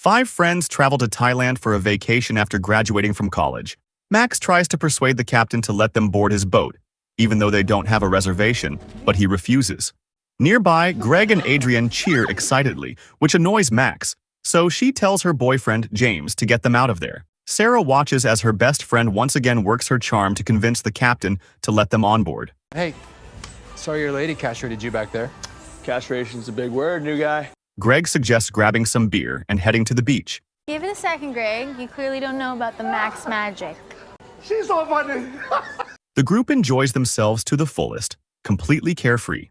Five friends travel to Thailand for a vacation after graduating from college. Max tries to persuade the captain to let them board his boat, even though they don't have a reservation, but he refuses. Nearby, Greg and Adrian cheer excitedly, which annoys Max, so she tells her boyfriend, James, to get them out of there. Sarah watches as her best friend once again works her charm to convince the captain to let them on board. Hey, sorry your lady castrated you back there. Castration's a big word, new guy. Greg suggests grabbing some beer and heading to the beach. Give it a second, Greg. You clearly don't know about the Max magic. She's so funny. The group enjoys themselves to the fullest, completely carefree.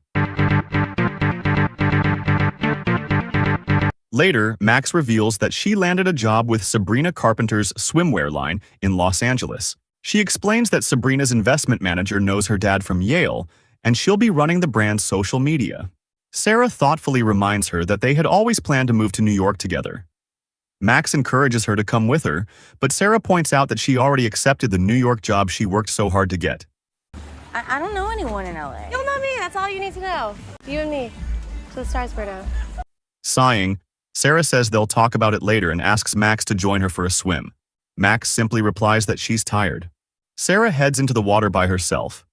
Later, Max reveals that she landed a job with Sabrina Carpenter's swimwear line in Los Angeles. She explains that Sabrina's investment manager knows her dad from Yale, and she'll be running the brand's social media. Sarah thoughtfully reminds her that they had always planned to move to New York together. Max encourages her to come with her, but Sarah points out that she already accepted the New York job she worked so hard to get. I don't know anyone in LA. You'll know me. That's all you need to know. You and me. To the stars, Berto. Sighing, Sarah says they'll talk about it later and asks Max to join her for a swim. Max simply replies that she's tired. Sarah heads into the water by herself.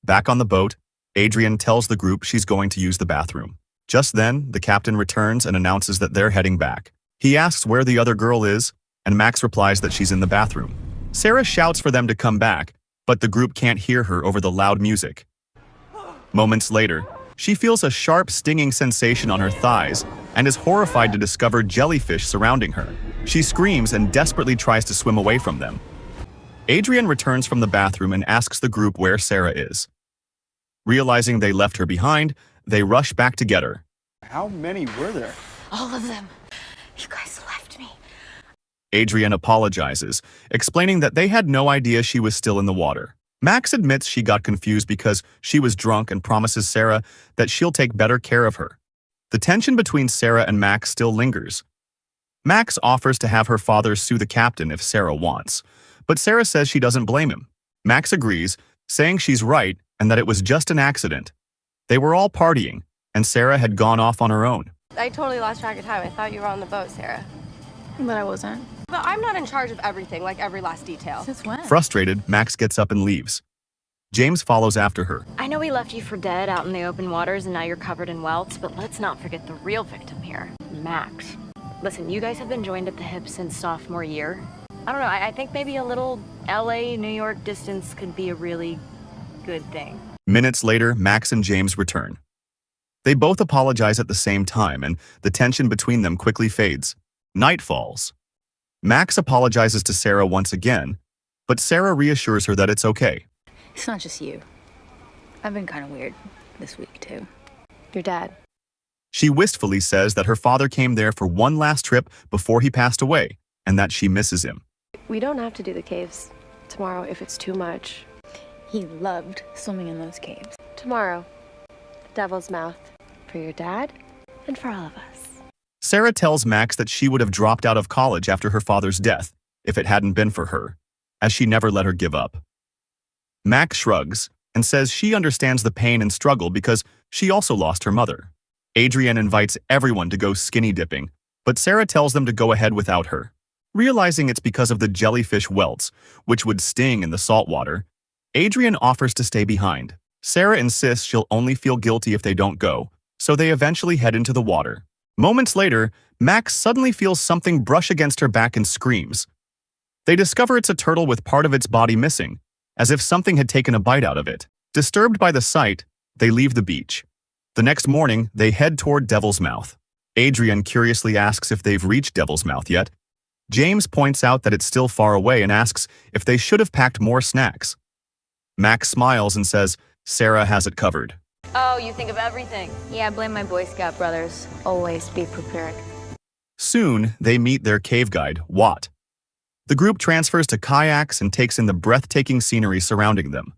Back on the boat, Adrian tells the group she's going to use the bathroom. Just then, the captain returns and announces that they're heading back. He asks where the other girl is, and Max replies that she's in the bathroom. Sarah shouts for them to come back, but the group can't hear her over the loud music. Moments later, she feels a sharp, stinging sensation on her thighs and is horrified to discover jellyfish surrounding her. She screams and desperately tries to swim away from them. Adrian returns from the bathroom and asks the group where Sarah is. Realizing they left her behind, they rush back to get her. How many were there? All of them. You guys left me. Adrian apologizes, explaining that they had no idea she was still in the water. Max admits she got confused because she was drunk and promises Sarah that she'll take better care of her. The tension between Sarah and Max still lingers. Max offers to have her father sue the captain if Sarah wants, but Sarah says she doesn't blame him. Max agrees, saying she's right and that it was just an accident. They were all partying, and Sarah had gone off on her own. I totally lost track of time. I thought you were on the boat, Sarah. But I wasn't. But I'm not in charge of everything, like every last detail. Since when? Frustrated, Max gets up and leaves. James follows after her. I know we left you for dead out in the open waters and now you're covered in welts, but let's not forget the real victim here, Max. Listen, you guys have been joined at the hip since sophomore year. I don't know, I think maybe a little LA, New York distance could be a really good thing. Minutes later, Max and James return. They both apologize at the same time, and the tension between them quickly fades. Night falls. Max apologizes to Sarah once again, but Sarah reassures her that it's okay. It's not just you. I've been kind of weird this week, too. Your dad. She wistfully says that her father came there for one last trip before he passed away, and that she misses him. We don't have to do the caves tomorrow if it's too much. He loved swimming in those caves. Tomorrow, the Devil's Mouth. For your dad and for all of us. Sarah tells Max that she would have dropped out of college after her father's death if it hadn't been for her, as she never let her give up. Max shrugs and says she understands the pain and struggle because she also lost her mother. Adrian invites everyone to go skinny dipping, but Sarah tells them to go ahead without her. Realizing it's because of the jellyfish welts, which would sting in the salt water, Adrian offers to stay behind. Sarah insists she'll only feel guilty if they don't go, so they eventually head into the water. Moments later, Max suddenly feels something brush against her back and screams. They discover it's a turtle with part of its body missing, as if something had taken a bite out of it. Disturbed by the sight, they leave the beach. The next morning, they head toward Devil's Mouth. Adrian curiously asks if they've reached Devil's Mouth yet. James points out that it's still far away and asks if they should have packed more snacks. Max smiles and says Sarah has it covered. Oh, you think of everything. Yeah, I blame my Boy Scout brothers. Always be prepared. Soon, they meet their cave guide, Watt. The group transfers to kayaks and takes in the breathtaking scenery surrounding them.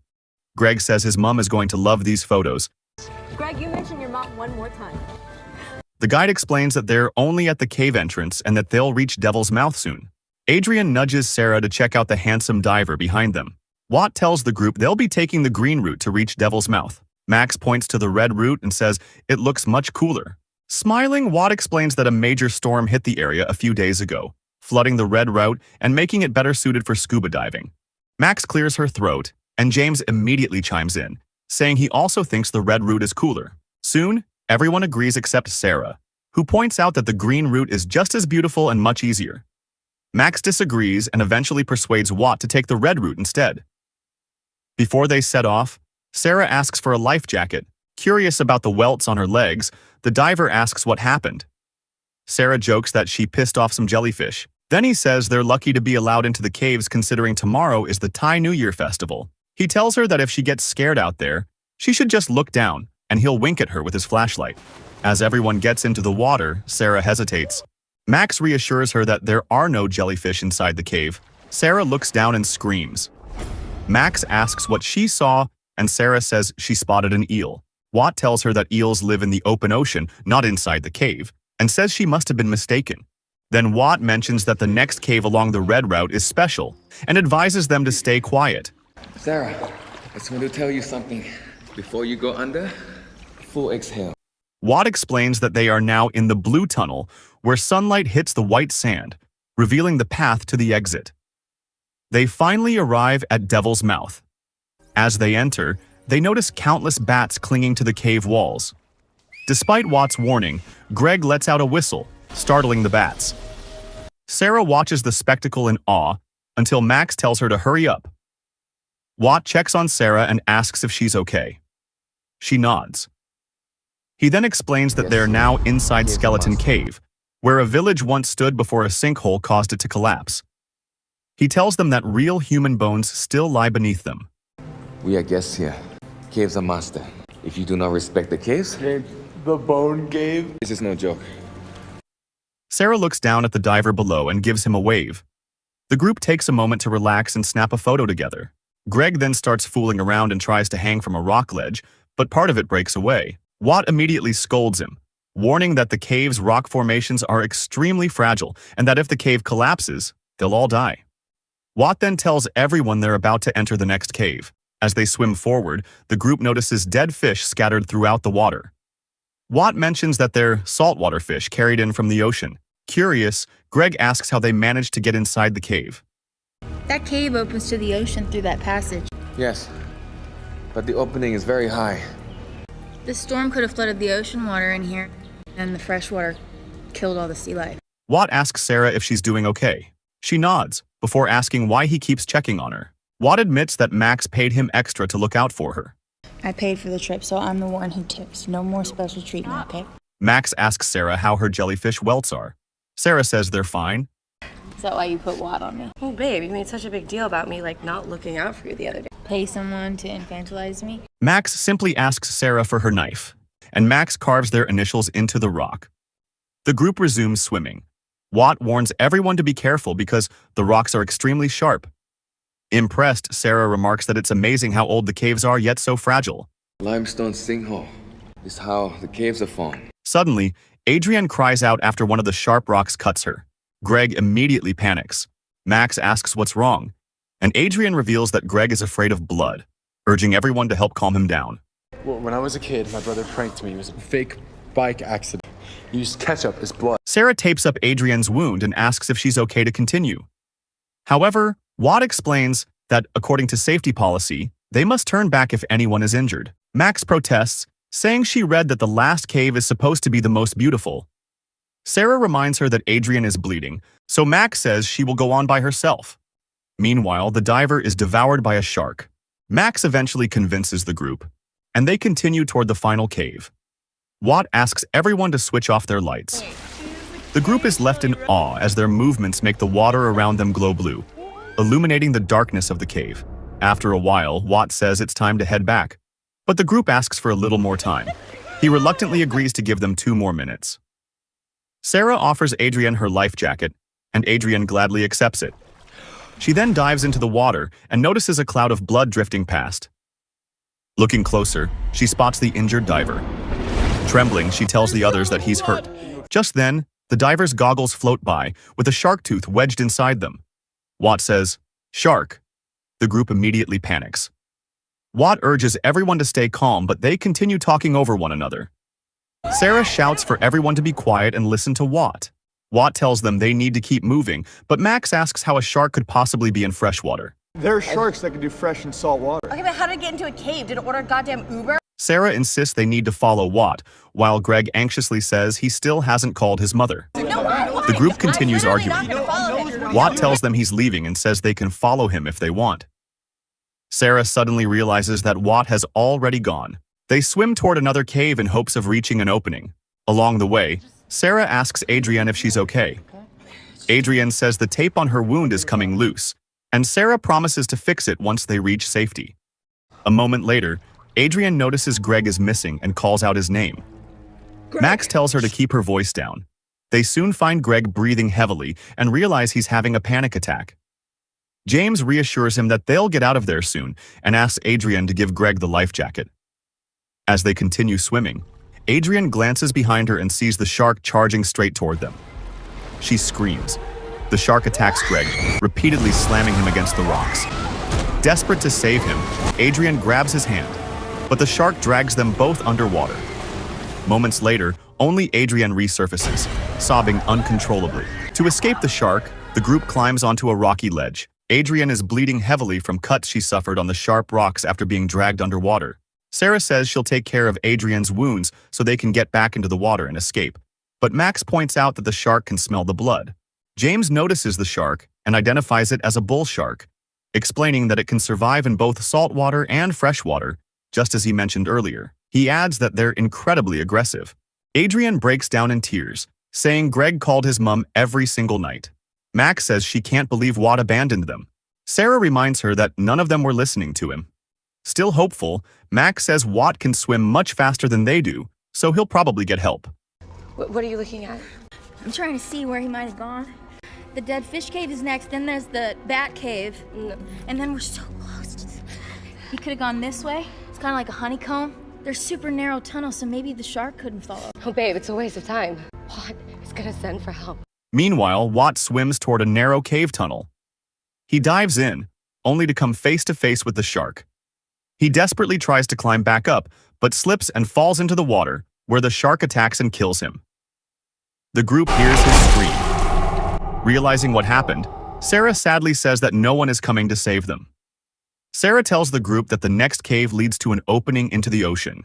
Greg says his mom is going to love these photos. Greg, you mentioned your mom one more time. The guide explains that they're only at the cave entrance and that they'll reach Devil's Mouth soon. Adrian nudges Sarah to check out the handsome diver behind them. Watt tells the group they'll be taking the green route to reach Devil's Mouth. Max points to the red route and says it looks much cooler. Smiling, Watt explains that a major storm hit the area a few days ago, flooding the red route and making it better suited for scuba diving. Max clears her throat, and James immediately chimes in, saying he also thinks the red route is cooler. Soon, everyone agrees except Sarah, who points out that the green route is just as beautiful and much easier. Max disagrees and eventually persuades Watt to take the red route instead. Before they set off, Sarah asks for a life jacket. Curious about the welts on her legs, the diver asks what happened. Sarah jokes that she pissed off some jellyfish. Then he says they're lucky to be allowed into the caves considering tomorrow is the Thai New Year festival. He tells her that if she gets scared out there, she should just look down, and he'll wink at her with his flashlight. As everyone gets into the water, Sarah hesitates. Max reassures her that there are no jellyfish inside the cave. Sarah looks down and screams. Max asks what she saw, and Sarah says she spotted an eel. Watt tells her that eels live in the open ocean, not inside the cave, and says she must have been mistaken. Then Watt mentions that the next cave along the red route is special, and advises them to stay quiet. Sarah, I just want to tell you something. Before you go under, full exhale. Watt explains that they are now in the blue tunnel, where sunlight hits the white sand, revealing the path to the exit. They finally arrive at Devil's Mouth. As they enter, they notice countless bats clinging to the cave walls. Despite Watt's warning, Greg lets out a whistle, startling the bats. Sarah watches the spectacle in awe until Max tells her to hurry up. Watt checks on Sarah and asks if she's okay. She nods. He then explains that they're now inside Skeleton Cave, where a village once stood before a sinkhole caused it to collapse. He tells them that real human bones still lie beneath them. We are guests here. Caves are master. If you do not respect the caves, The bone cave? this is no joke. Sarah looks down at the diver below and gives him a wave. The group takes a moment to relax and snap a photo together. Greg then starts fooling around and tries to hang from a rock ledge, but part of it breaks away. Watt immediately scolds him, warning that the cave's rock formations are extremely fragile and that if the cave collapses, they'll all die. Watt then tells everyone they're about to enter the next cave. As they swim forward, the group notices dead fish scattered throughout the water. Watt mentions that they're saltwater fish carried in from the ocean. Curious, Greg asks how they managed to get inside the cave. That cave opens to the ocean through that passage. Yes, but the opening is very high. The storm could have flooded the ocean water in here, and the fresh water killed all the sea life. Watt asks Sarah if she's doing okay. She nods, before asking why he keeps checking on her. Watt admits that Max paid him extra to look out for her. I paid for the trip, so I'm the one who tips. No more special treatment, okay? Max asks Sarah how her jellyfish welts are. Sarah says they're fine. Is that why you put Watt on me? Oh, babe, you made such a big deal about me, not looking out for you the other day. Pay someone to infantilize me? Max simply asks Sarah for her knife, and Max carves their initials into the rock. The group resumes swimming. Watt warns everyone to be careful because the rocks are extremely sharp. Impressed, Sarah remarks that it's amazing how old the caves are yet so fragile. Limestone sinkhole is how the caves are formed. Suddenly, Adrienne cries out after one of the sharp rocks cuts her. Greg immediately panics. Max asks what's wrong, and Adrienne reveals that Greg is afraid of blood, urging everyone to help calm him down. Well, when I was a kid, my brother pranked me. It was a fake bike accident. He used ketchup as blood. Sarah tapes up Adrienne's wound and asks if she's okay to continue. However, Watt explains that, according to safety policy, they must turn back if anyone is injured. Max protests, saying she read that the last cave is supposed to be the most beautiful. Sarah reminds her that Adrienne is bleeding, so Max says she will go on by herself. Meanwhile, the diver is devoured by a shark. Max eventually convinces the group, and they continue toward the final cave. Watt asks everyone to switch off their lights. The group is left in awe as their movements make the water around them glow blue, illuminating the darkness of the cave. After a while, Watt says it's time to head back, but the group asks for a little more time. He reluctantly agrees to give them 2 more minutes. Sarah offers Adrienne her life jacket, and Adrienne gladly accepts it. She then dives into the water and notices a cloud of blood drifting past. Looking closer, she spots the injured diver. Trembling, she tells the others that he's hurt. Just then, the diver's goggles float by, with a shark tooth wedged inside them. Watt says, "Shark." The group immediately panics. Watt urges everyone to stay calm, but they continue talking over one another. Sarah shouts for everyone to be quiet and listen to Watt. Watt tells them they need to keep moving, but Max asks how a shark could possibly be in freshwater. There are sharks that can do fresh and salt water. Okay, but how did it get into a cave? Did it order a goddamn Uber? Sarah insists they need to follow Watt, while Greg anxiously says he still hasn't called his mother. The group continues arguing. Watt tells them he's leaving and says they can follow him if they want. Sarah suddenly realizes that Watt has already gone. They swim toward another cave in hopes of reaching an opening. Along the way, Sarah asks Adrienne if she's okay. Adrienne says the tape on her wound is coming loose, and Sarah promises to fix it once they reach safety. A moment later, Adrienne notices Greg is missing and calls out his name. Max tells her to keep her voice down. They soon find Greg breathing heavily and realize he's having a panic attack. James reassures him that they'll get out of there soon and asks Adrienne to give Greg the life jacket. As they continue swimming, Adrienne glances behind her and sees the shark charging straight toward them. She screams. The shark attacks Greg, repeatedly slamming him against the rocks. Desperate to save him, Adrienne grabs his hand, but the shark drags them both underwater. Moments later, only Adrienne resurfaces, sobbing uncontrollably. To escape the shark, the group climbs onto a rocky ledge. Adrienne is bleeding heavily from cuts she suffered on the sharp rocks after being dragged underwater. Sarah says she'll take care of Adrienne's wounds so they can get back into the water and escape. But Max points out that the shark can smell the blood. James notices the shark and identifies it as a bull shark, explaining that it can survive in both saltwater and freshwater, just as he mentioned earlier. He adds that they're incredibly aggressive. Adrienne breaks down in tears, saying Greg called his mom every single night. Max says she can't believe Watt abandoned them. Sarah reminds her that none of them were listening to him. Still hopeful, Max says Watt can swim much faster than they do, so he'll probably get help. What are you looking at? I'm trying to see where he might have gone. The dead fish cave is next, then there's the bat cave. And then we're so close. He could have gone this way. It's kind of like a honeycomb. There's super narrow tunnels, so maybe the shark couldn't follow. Oh, babe, it's a waste of time. Watt is gonna send for help. Meanwhile, Watt swims toward a narrow cave tunnel. He dives in, only to come face to face with the shark. He desperately tries to climb back up, but slips and falls into the water, where the shark attacks and kills him. The group hears his scream. Realizing what happened, Sarah sadly says that no one is coming to save them. Sarah tells the group that the next cave leads to an opening into the ocean.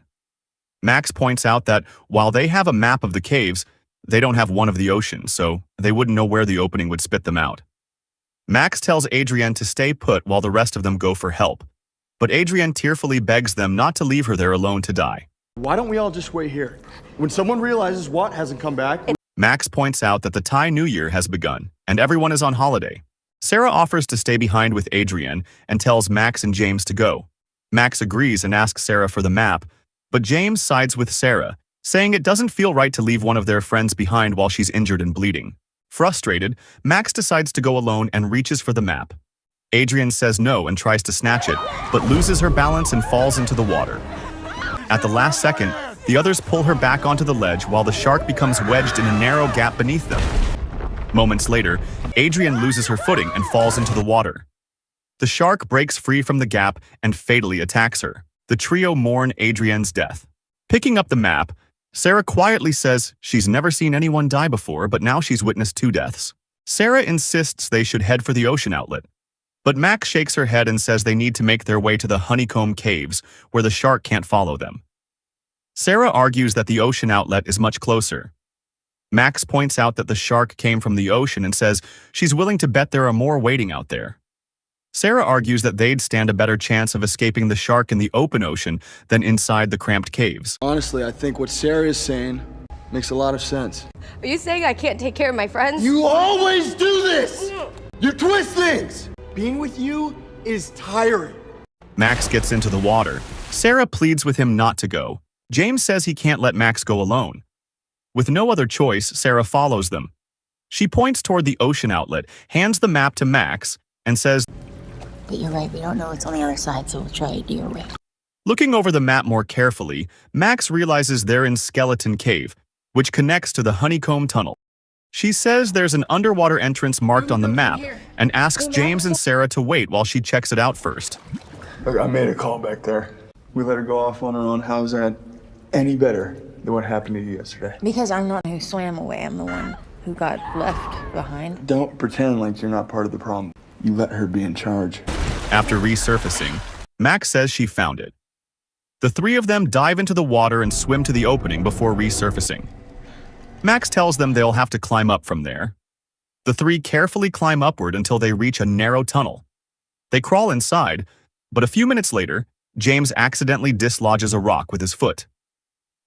Max points out that while they have a map of the caves, they don't have one of the ocean, so they wouldn't know where the opening would spit them out. Max tells Adrienne to stay put while the rest of them go for help, but Adrienne tearfully begs them not to leave her there alone to die. Why don't we all just wait here? When someone realizes Watt hasn't come back... Max points out that the Thai New Year has begun, and everyone is on holiday. Sarah offers to stay behind with Adrienne and tells Max and James to go. Max agrees and asks Sarah for the map, but James sides with Sarah, saying it doesn't feel right to leave one of their friends behind while she's injured and bleeding. Frustrated, Max decides to go alone and reaches for the map. Adrienne says no and tries to snatch it, but loses her balance and falls into the water. At the last second, the others pull her back onto the ledge while the shark becomes wedged in a narrow gap beneath them. Moments later, Adrienne loses her footing and falls into the water. The shark breaks free from the gap and fatally attacks her. The trio mourn Adrienne's death. Picking up the map, Sarah quietly says she's never seen anyone die before, but now she's witnessed 2 deaths. Sarah insists they should head for the ocean outlet, but Max shakes her head and says they need to make their way to the honeycomb caves, where the shark can't follow them. Sarah argues that the ocean outlet is much closer. Max points out that the shark came from the ocean and says she's willing to bet there are more waiting out there. Sarah argues that they'd stand a better chance of escaping the shark in the open ocean than inside the cramped caves. Honestly, I think what Sarah is saying makes a lot of sense. Are you saying I can't take care of my friends? You always do this! You twist things! Being with you is tiring. Max gets into the water. Sarah pleads with him not to go. James says he can't let Max go alone. With no other choice, Sarah follows them. She points toward the ocean outlet, hands the map to Max, and says, But you're right, we don't know what's on the other side, so we'll try it your way. Looking over the map more carefully, Max realizes they're in Skeleton Cave, which connects to the honeycomb tunnel. She says there's an underwater entrance marked on the map and asks James and Sarah to wait while she checks it out first. Look, I made a call back there. We let her go off on her own. How's that any better? Then what happened to you yesterday? Because I'm not the one who swam away, I'm the one who got left behind. Don't pretend like you're not part of the problem. You let her be in charge. After resurfacing, Max says she found it. The three of them dive into the water and swim to the opening before resurfacing. Max tells them they'll have to climb up from there. The three carefully climb upward until they reach a narrow tunnel. They crawl inside, but a few minutes later, James accidentally dislodges a rock with his foot.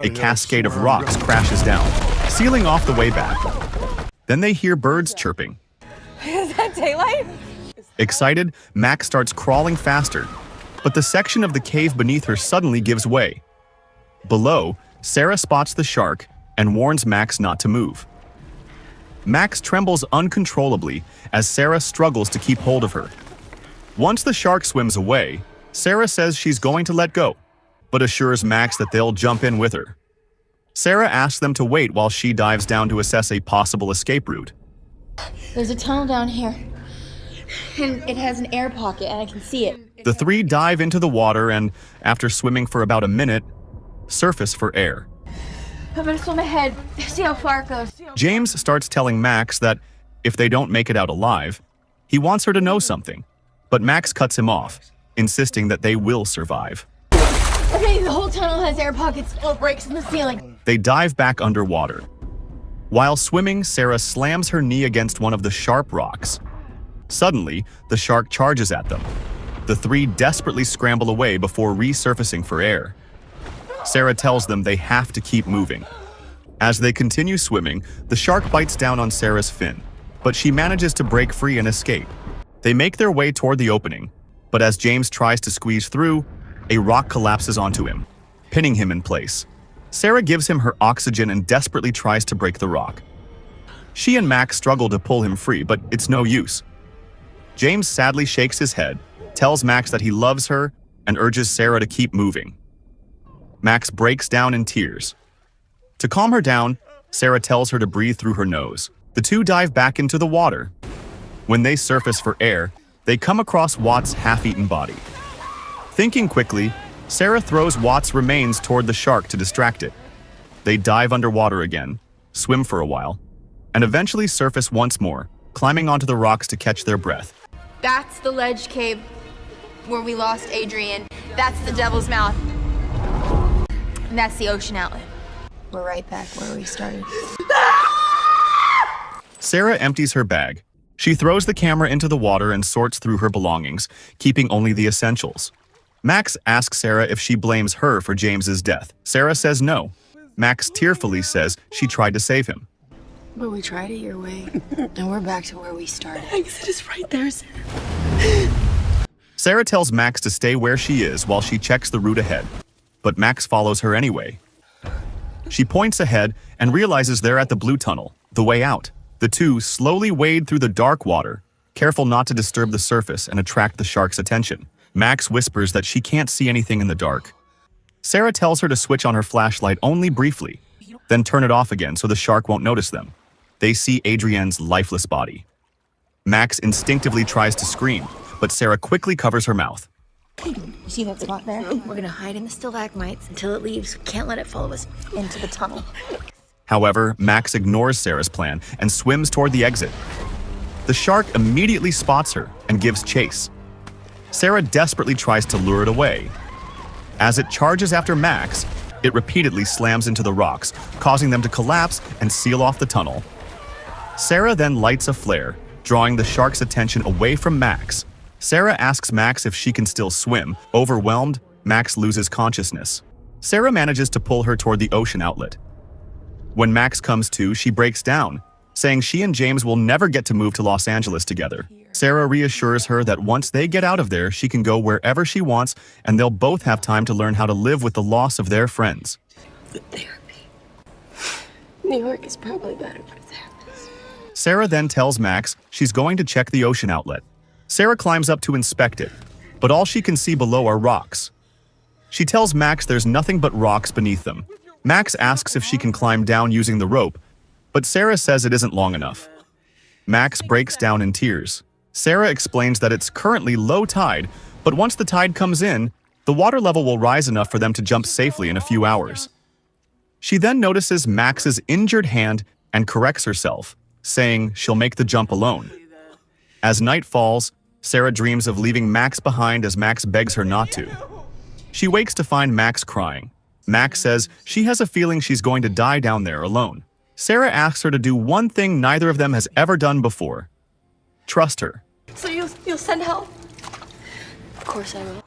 A cascade of rocks crashes down, sealing off the way back. Then they hear birds chirping. Is that daylight? Excited, Max starts crawling faster, but the section of the cave beneath her suddenly gives way. Below, Sarah spots the shark and warns Max not to move. Max trembles uncontrollably as Sarah struggles to keep hold of her. Once the shark swims away, Sarah says she's going to let go, but assures Max that they'll jump in with her. Sarah asks them to wait while she dives down to assess a possible escape route. There's a tunnel down here, and it has an air pocket, and I can see it. The three dive into the water and, after swimming for about a minute, surface for air. I'm gonna swim ahead, see how far it goes. James starts telling Max that if they don't make it out alive, he wants her to know something, but Max cuts him off, insisting that they will survive. Okay, the whole tunnel has air pockets or breaks in the ceiling. They dive back underwater. While swimming, Sarah slams her knee against one of the sharp rocks. Suddenly, the shark charges at them. The three desperately scramble away before resurfacing for air. Sarah tells them they have to keep moving. As they continue swimming, the shark bites down on Sarah's fin, but she manages to break free and escape. They make their way toward the opening, but as James tries to squeeze through, a rock collapses onto him, pinning him in place. Sarah gives him her oxygen and desperately tries to break the rock. She and Max struggle to pull him free, but it's no use. James sadly shakes his head, tells Max that he loves her, and urges Sarah to keep moving. Max breaks down in tears. To calm her down, Sarah tells her to breathe through her nose. The two dive back into the water. When they surface for air, they come across Watt's half-eaten body. Thinking quickly, Sarah throws Watt's remains toward the shark to distract it. They dive underwater again, swim for a while, and eventually surface once more, climbing onto the rocks to catch their breath. That's the ledge cave where we lost Adrian. That's the Devil's Mouth. And that's the ocean outlet. We're right back where we started. Sarah empties her bag. She throws the camera into the water and sorts through her belongings, keeping only the essentials. Max asks Sarah if she blames her for James's death. Sarah says no. Max tearfully says she tried to save him. But we tried it your way, and we're back to where we started. Exit is right there, Sarah. Sarah tells Max to stay where she is while she checks the route ahead, but Max follows her anyway. She points ahead and realizes they're at the blue tunnel, the way out. The two slowly wade through the dark water, careful not to disturb the surface and attract the shark's attention. Max whispers that she can't see anything in the dark. Sarah tells her to switch on her flashlight only briefly, then turn it off again so the shark won't notice them. They see Adrienne's lifeless body. Max instinctively tries to scream, but Sarah quickly covers her mouth. You see that spot there? We're gonna hide in the stalagmites until it leaves. We can't let it follow us into the tunnel. However, Max ignores Sarah's plan and swims toward the exit. The shark immediately spots her and gives chase. Sarah desperately tries to lure it away. As it charges after Max, it repeatedly slams into the rocks, causing them to collapse and seal off the tunnel. Sarah then lights a flare, drawing the shark's attention away from Max. Sarah asks Max if she can still swim. Overwhelmed, Max loses consciousness. Sarah manages to pull her toward the ocean outlet. When Max comes to, she breaks down, saying she and James will never get to move to Los Angeles together. Sarah reassures her that once they get out of there, she can go wherever she wants, and they'll both have time to learn how to live with the loss of their friends. Therapy. New York is probably better for therapists. Sarah then tells Max she's going to check the ocean outlet. Sarah climbs up to inspect it, but all she can see below are rocks. She tells Max there's nothing but rocks beneath them. Max asks if she can climb down using the rope, but Sarah says it isn't long enough. Max breaks down in tears. Sarah explains that it's currently low tide, but once the tide comes in, the water level will rise enough for them to jump safely in a few hours. She then notices Max's injured hand and corrects herself, saying she'll make the jump alone. As night falls, Sarah dreams of leaving Max behind as Max begs her not to. She wakes to find Max crying. Max says she has a feeling she's going to die down there alone. Sarah asks her to do one thing neither of them has ever done before. Trust her. So you'll send help? Of course I will.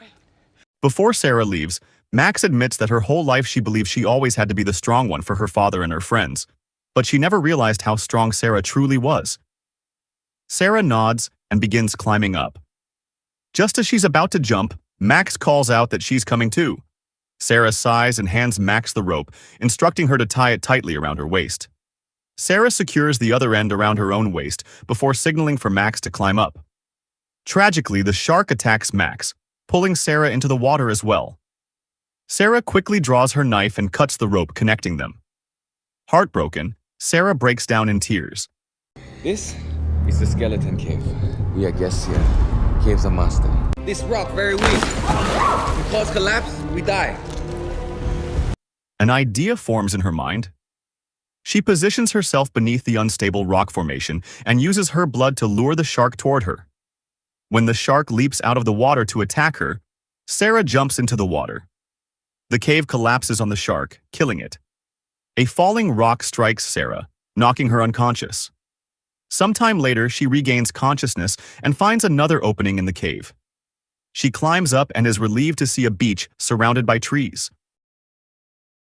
Before Sarah leaves, Max admits that her whole life she believed she always had to be the strong one for her father and her friends, but she never realized how strong Sarah truly was. Sarah nods and begins climbing up. Just as she's about to jump, Max calls out that she's coming too. Sarah sighs and hands Max the rope, instructing her to tie it tightly around her waist. Sarah secures the other end around her own waist before signaling for Max to climb up. Tragically, the shark attacks Max, pulling Sarah into the water as well. Sarah quickly draws her knife and cuts the rope connecting them. Heartbroken, Sarah breaks down in tears. This is the skeleton cave. We are guests here. Cave's a monster. This rock very weak. If it cause collapse, we die. An idea forms in her mind. She positions herself beneath the unstable rock formation and uses her blood to lure the shark toward her. When the shark leaps out of the water to attack her, Sarah jumps into the water. The cave collapses on the shark, killing it. A falling rock strikes Sarah, knocking her unconscious. Sometime later, she regains consciousness and finds another opening in the cave. She climbs up and is relieved to see a beach surrounded by trees.